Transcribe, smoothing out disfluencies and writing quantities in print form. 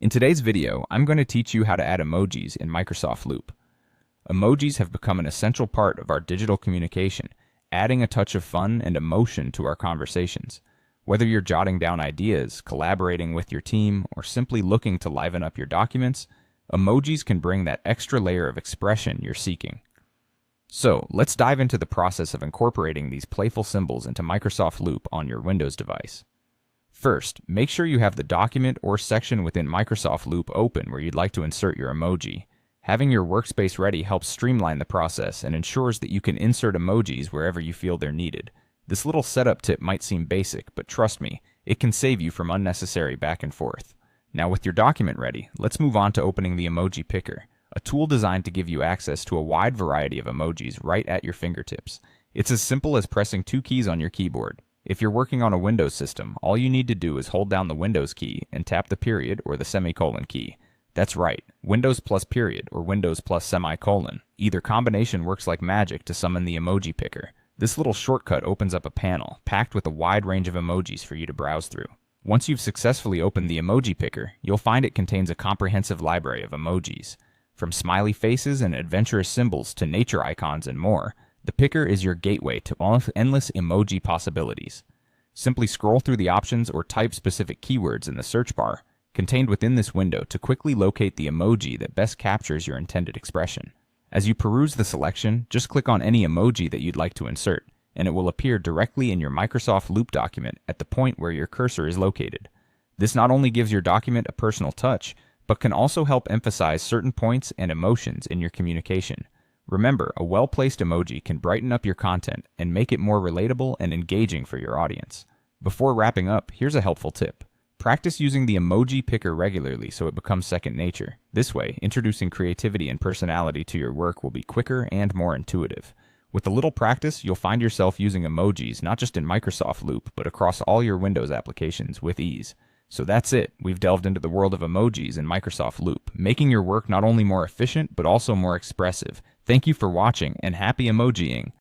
In today's video, I'm going to teach you how to add emojis in Microsoft Loop. Emojis have become an essential part of our digital communication, adding a touch of fun and emotion to our conversations. Whether you're jotting down ideas, collaborating with your team, or simply looking to liven up your documents, emojis can bring that extra layer of expression you're seeking. So, let's dive into the process of incorporating these playful symbols into Microsoft Loop on your Windows device. First, make sure you have the document or section within Microsoft Loop open where you'd like to insert your emoji. Having your workspace ready helps streamline the process and ensures that you can insert emojis wherever you feel they're needed. This little setup tip might seem basic, but trust me, it can save you from unnecessary back and forth. Now with your document ready, let's move on to opening the Emoji Picker, a tool designed to give you access to a wide variety of emojis right at your fingertips. It's as simple as pressing two keys on your keyboard. If you're working on a Windows system, all you need to do is hold down the Windows key and tap the period or the semicolon key. That's right, Windows plus period or Windows plus semicolon. Either combination works like magic to summon the Emoji Picker. This little shortcut opens up a panel packed with a wide range of emojis for you to browse through. Once you've successfully opened the Emoji Picker, you'll find it contains a comprehensive library of emojis. From smiley faces and adventurous symbols to nature icons and more, the picker is your gateway to endless emoji possibilities. Simply scroll through the options or type specific keywords in the search bar contained within this window to quickly locate the emoji that best captures your intended expression. As you peruse the selection, just click on any emoji that you'd like to insert, and it will appear directly in your Microsoft Loop document at the point where your cursor is located. This not only gives your document a personal touch, but can also help emphasize certain points and emotions in your communication. Remember, a well-placed emoji can brighten up your content and make it more relatable and engaging for your audience. Before wrapping up, here's a helpful tip. Practice using the Emoji Picker regularly so it becomes second nature. This way, introducing creativity and personality to your work will be quicker and more intuitive. With a little practice, you'll find yourself using emojis not just in Microsoft Loop, but across all your Windows applications with ease. So that's it. We've delved into the world of emojis in Microsoft Loop, making your work not only more efficient, but also more expressive. Thank you for watching, and happy emojiing!